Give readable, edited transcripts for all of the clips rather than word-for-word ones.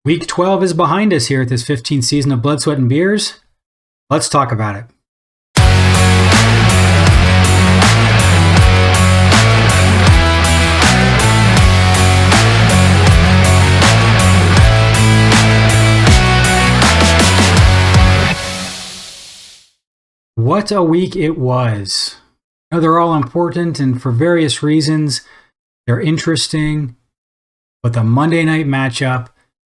Week 12 is behind us here at this 15th season of Blood, Sweat, and Beers. Let's talk about it. What a week it was. I know they're all important, and for various reasons, they're interesting. But the Monday night matchup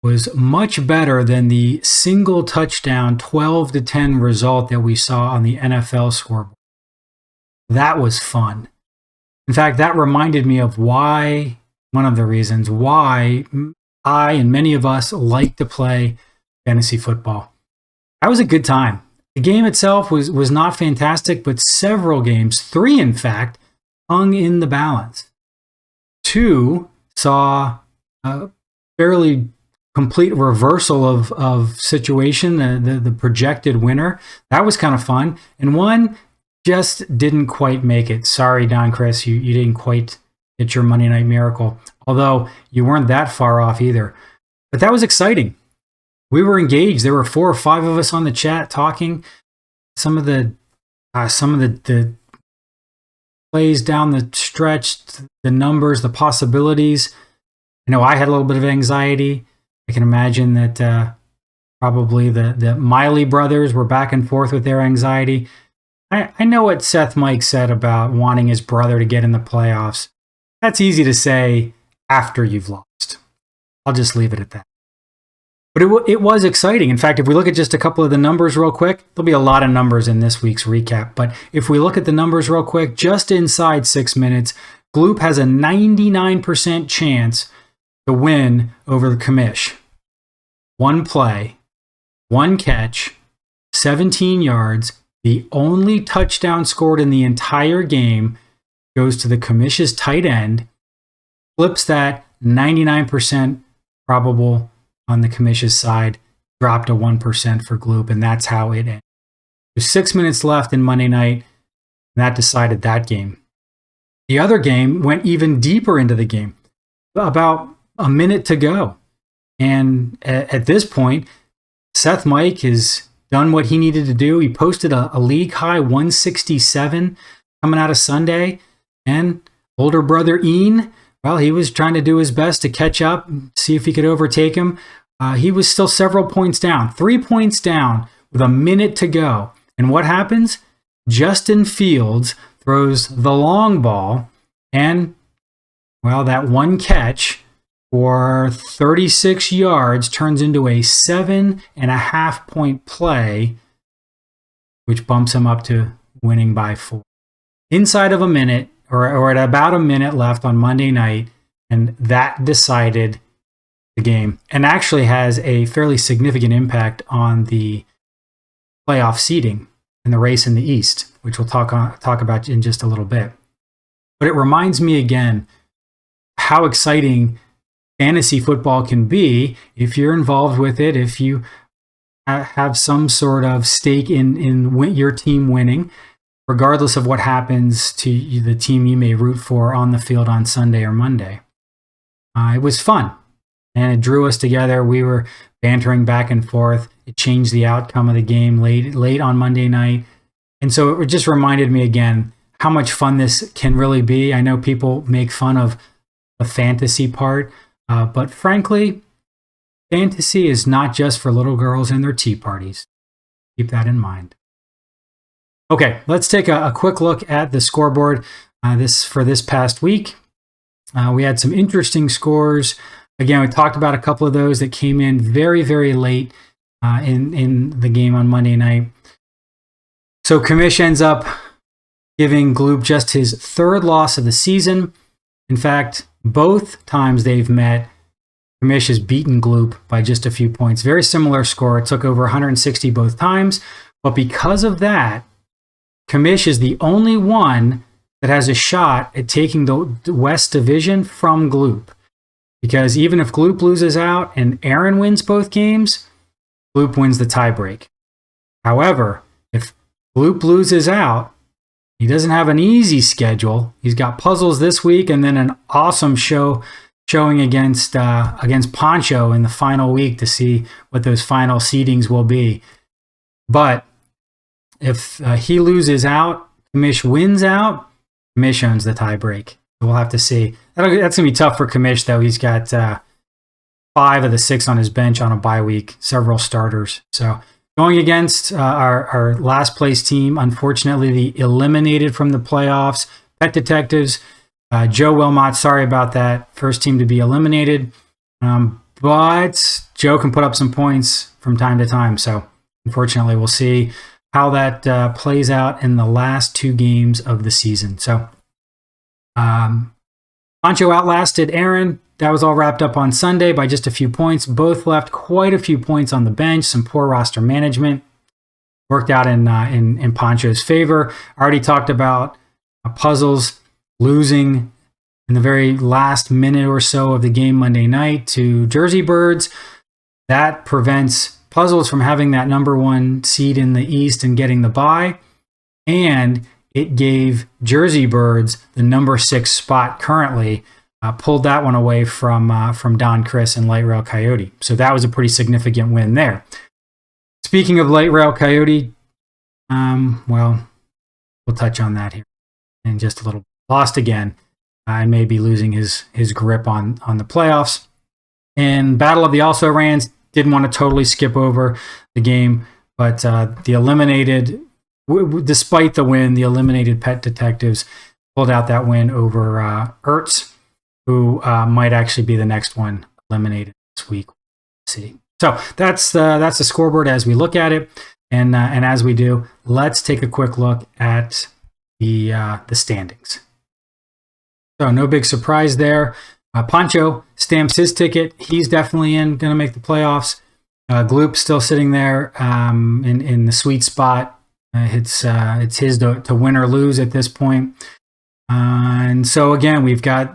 was much better than the single touchdown 12-10 result that we saw on the NFL scoreboard. That was fun. In fact, that reminded me of one of the reasons why I and many of us like to play fantasy football. That was a good time. The game itself was not fantastic, but several games, 3 in fact, hung in the balance. 2 saw a fairly complete reversal of situation, the projected winner. That was kind of fun. And 1 just didn't quite make it. Sorry, Don Chris, you didn't quite hit your Monday Night Miracle. Although you weren't that far off either. But that was exciting. We were engaged. There were 4 or 5 of us on the chat talking. Some of the plays down the stretch, the numbers, the possibilities. I know I had a little bit of anxiety. I can imagine that probably the Miley brothers were back and forth with their anxiety. I know what Seth Mike said about wanting his brother to get in the playoffs. That's easy to say after you've lost. I'll just leave it at that. But it was exciting. In fact, if we look at just a couple of the numbers real quick, there'll be a lot of numbers in this week's recap. But if we look at the numbers real quick, just inside 6 minutes, Gloop has a 99% chance to win over the commish. 1 play, 1 catch, 17 yards. The only touchdown scored in the entire game goes to the commish's tight end. Flips that 99% probable on the commish's side. Dropped a 1% for Gloop, and that's how it ended. There's 6 minutes left in Monday night, and that decided that game. The other game went even deeper into the game. About a minute to go. And at this point, Seth Mike has done what he needed to do. He posted a league high 167 coming out of Sunday. And older brother Ian, well, he was trying to do his best to catch up, see if he could overtake him. He was still several points down, 3 points down with a minute to go. And what happens? Justin Fields throws the long ball, and, well, that 1 catch for 36 yards turns into a 7.5 point play, which bumps him up to winning by 4. Inside of a minute, or at about a minute left on Monday night, and that decided the game, and actually has a fairly significant impact on the playoff seeding and the race in the East, which we'll talk about in just a little bit. But it reminds me again how exciting fantasy football can be if you're involved with it, if you have some sort of stake in your team winning, regardless of what happens to the team you may root for on the field on Sunday or Monday. It was fun, and it drew us together. We were bantering back and forth. It changed the outcome of the game late on Monday night. And so it just reminded me again how much fun this can really be. I know people make fun of the fantasy part, but frankly, fantasy is not just for little girls and their tea parties. Keep that in mind. Okay, let's take a quick look at the scoreboard for this past week. We had some interesting scores. Again, we talked about a couple of those that came in very, very late in the game on Monday night. So Commish ends up giving Gloop just his 3rd loss of the season. In fact, both times they've met, Commish has beaten Gloop by just a few points. Very similar score. It took over 160 both times. But because of that, Commish is the only one that has a shot at taking the West Division from Gloop. Because even if Gloop loses out and Aaron wins both games, Gloop wins the tiebreak. However, if Gloop loses out, he doesn't have an easy schedule. He's got puzzles this week and then an awesome showing against Poncho in the final week to see what those final seedings will be. But if he loses out, Kamish wins out, Kamish owns the tiebreak. We'll have to see. That's going to be tough for Kamish, though. He's got 5 of the 6 on his bench on a bye week, several starters. So going against our last place team, unfortunately, the eliminated from the playoffs, Pet Detectives. Joe Wilmot, sorry about that. First team to be eliminated. But Joe can put up some points from time to time. So unfortunately, we'll see how that plays out in the last 2 games of the season. So Poncho outlasted Aaron. That was all wrapped up on Sunday by just a few points. Both left quite a few points on the bench. Some poor roster management worked out in Poncho's favor. I already talked about puzzles losing in the very last minute or so of the game Monday night to Jersey Birds. That prevents puzzles from having that number 1 seed in the East and getting the bye. And it gave Jersey Birds the number 6 spot currently. Pulled that one away from Don Chris and Light Rail Coyote. So that was a pretty significant win there. Speaking of Light Rail Coyote, well, we'll touch on that here in just a little bit. Lost again and maybe losing his grip on the playoffs. In Battle of the Also-Rans, didn't want to totally skip over the game, but the eliminated, despite the win, the eliminated Pet Detectives pulled out that win over Ertz, who might actually be the next one eliminated this week. Let's see. So that's the scoreboard as we look at it, and as we do, let's take a quick look at the standings. So no big surprise there. Poncho stamps his ticket. He's definitely going to make the playoffs. Gloop still sitting there in the sweet spot. It's his to win or lose at this point. And so again, we've got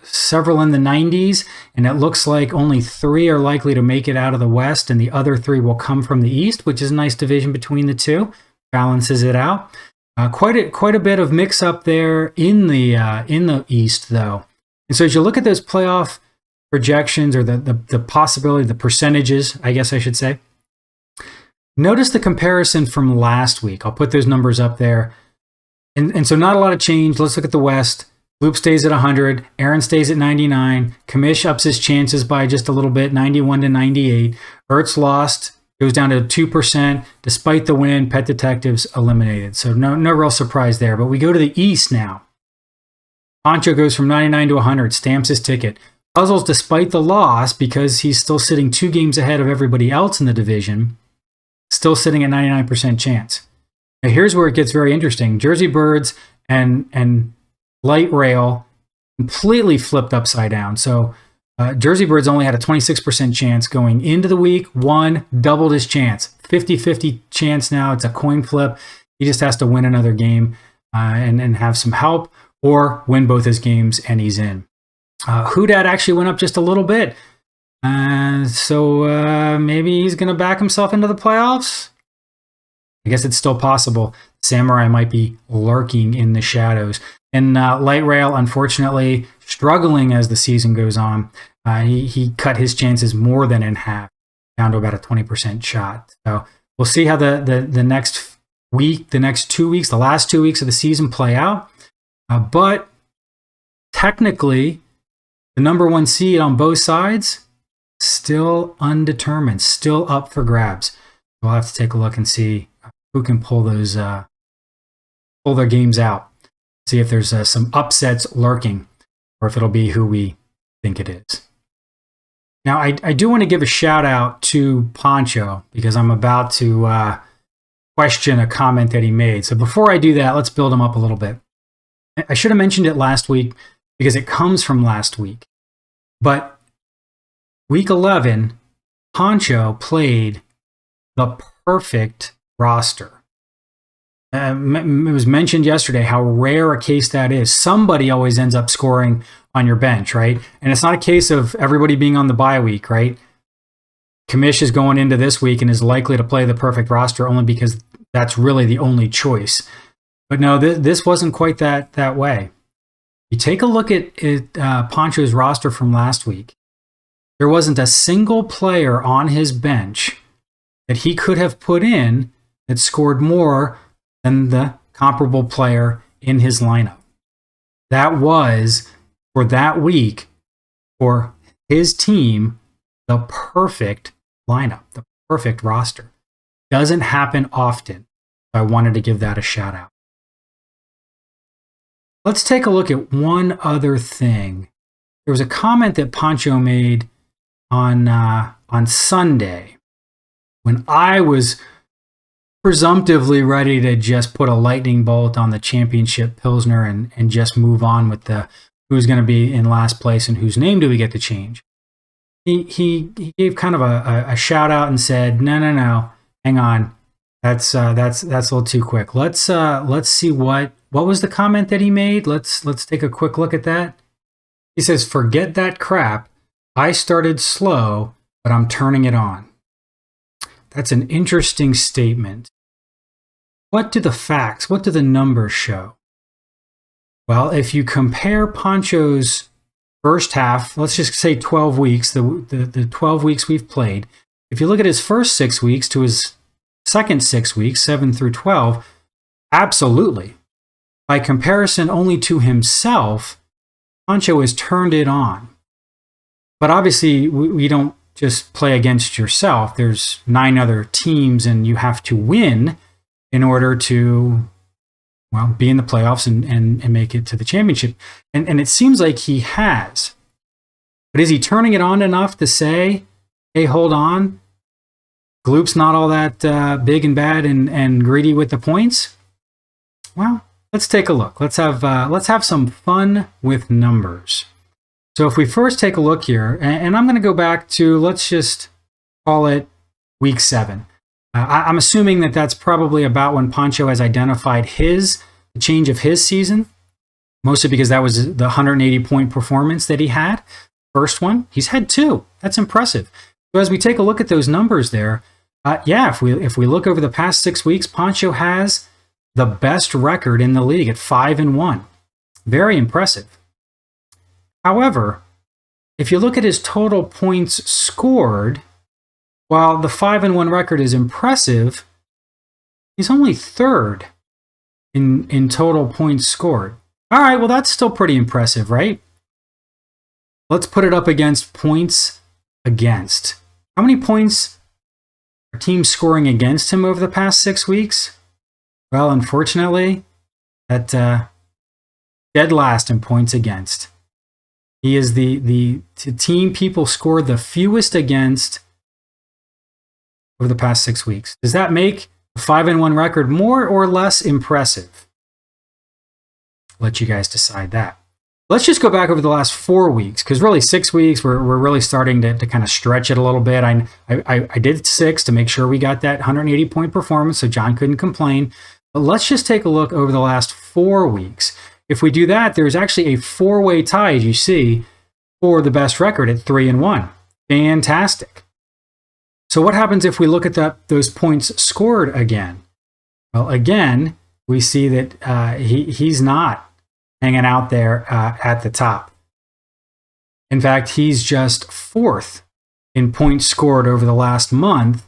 several in the 90s, and it looks like only 3 are likely to make it out of the West, and the other 3 will come from the East, which is a nice division between the two. Balances it out. Quite a bit of mix up there in the East, though. And so as you look at those playoff projections, or the possibility, the percentages, I guess I should say, notice the comparison from last week. I'll put those numbers up there. And so not a lot of change. Let's look at the West. Loop stays at 100. Aaron stays at 99. Kamish ups his chances by just a little bit, 91 to 98. Ertz lost. Goes down to 2%. Despite the win, Pet Detectives eliminated. So no real surprise there. But we go to the East now. Poncho goes from 99 to 100, stamps his ticket. Puzzles, despite the loss, because he's still sitting 2 games ahead of everybody else in the division, still sitting at 99% chance. Now here's where it gets very interesting. Jersey Birds and Light Rail completely flipped upside down. So Jersey Birds only had a 26% chance going into the week. One doubled his chance. 50-50 chance now. It's a coin flip. He just has to win another game and have some help, or win both his games and he's in. Houdat actually went up just a little bit. So maybe he's going to back himself into the playoffs. I guess it's still possible. Samurai might be lurking in the shadows. And Light Rail, unfortunately, struggling as the season goes on. He cut his chances more than in half, down to about a 20% shot. So we'll see how the next week, the next 2 weeks, the last 2 weeks of the season play out. But technically, the number 1 seed on both sides, still undetermined, still up for grabs. We'll have to take a look and see who can pull their games out. See if there's some upsets lurking, or if it'll be who we think it is. Now, I do want to give a shout out to Poncho, because I'm about to question a comment that he made. So before I do that, let's build him up a little bit. I should have mentioned it last week because it comes from last week. But week 11, Poncho played the perfect roster. It was mentioned yesterday how rare a case that is. Somebody always ends up scoring on your bench, right? And it's not a case of everybody being on the bye week, right? Kamish is going into this week and is likely to play the perfect roster only because that's really the only choice. But no, this wasn't quite that way. You take a look at Pancho's roster from last week. There wasn't a single player on his bench that he could have put in that scored more than the comparable player in his lineup. That was, for that week, for his team, the perfect lineup, the perfect roster. Doesn't happen often. So I wanted to give that a shout out. Let's take a look at one other thing. There was a comment that Pancho made on Sunday when I was presumptively ready to just put a lightning bolt on the championship Pilsner and just move on with the who's going to be in last place and whose name do we get to change. He gave kind of a shout out and said, no, hang on, that's a little too quick. Let's see what was the comment that he made. Let's take a quick look at that. He says, "Forget that crap. I started slow, but I'm turning it on." That's an interesting statement. What do the facts, what do the numbers show? Well, if you compare Pancho's first half, let's just say 12 weeks, the 12 weeks we've played. If you look at his first 6 weeks to his second 6 weeks, 7 through 12, absolutely. By comparison only to himself, Pancho has turned it on. But obviously, we don't just play against yourself. There's 9 other teams, and you have to win in order to, well, be in the playoffs and make it to the championship. And it seems like he has. But is he turning it on enough to say, hey, hold on, Gloop's not all that big and bad and greedy with the points? Well, let's take a look. Let's have some fun with numbers. So if we first take a look here, and I'm going to go back to, let's just call it week 7. I'm assuming that that's probably about when Pancho has identified the change of his season, mostly because that was the 180-point performance that he had. First one, he's had 2. That's impressive. So as we take a look at those numbers there, if we look over the past 6 weeks, Pancho has the best record in the league at 5-1. Very impressive. However, if you look at his total points scored, while the 5-1 record is impressive, he's only 3rd in total points scored. All right, well, that's still pretty impressive, right? Let's put it up against points against. How many points are teams scoring against him over the past 6 weeks? Well, unfortunately, that dead last in points against. He is the team people scored the fewest against over the past 6 weeks. Does that make the 5-1 record more or less impressive? I'll let you guys decide that. Let's just go back over the last 4 weeks, because really 6 weeks, we're really starting to kind of stretch it a little bit. I did 6 to make sure we got that 180-point performance, so John couldn't complain. But let's just take a look over the last 4 weeks. If we do that, there's actually a 4-way tie, as you see, for the best record at 3-1. Fantastic. So what happens if we look at those points scored again? Well, again, we see that he's not hanging out there at the top. In fact, he's just 4th in points scored over the last month.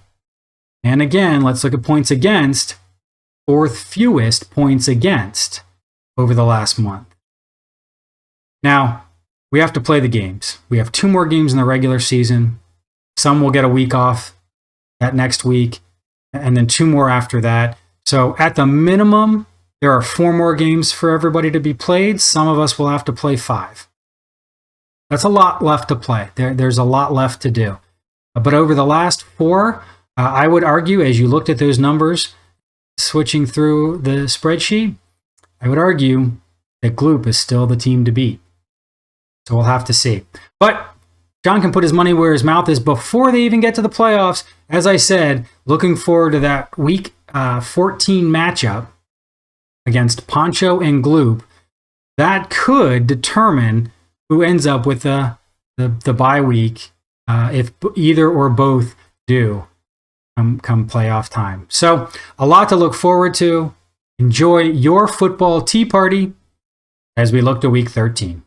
And again, let's look at points against. 4th fewest points against over the last month. Now, we have to play the games. We have 2 more games in the regular season. Some will get a week off that next week, and then 2 more after that. So at the minimum, there are 4 more games for everybody to be played. Some of us will have to play 5. That's a lot left to play. There's a lot left to do. But over the last 4, I would argue, as you looked at those numbers, switching through the spreadsheet, I would argue that Gloop is still the team to beat. So we'll have to see. But John can put his money where his mouth is before they even get to the playoffs. As I said, looking forward to that week 14 matchup against Pancho and Gloop. That could determine who ends up with the bye week if either or both do come playoff time. So a lot to look forward to. Enjoy your football tea party. as we look to week 13.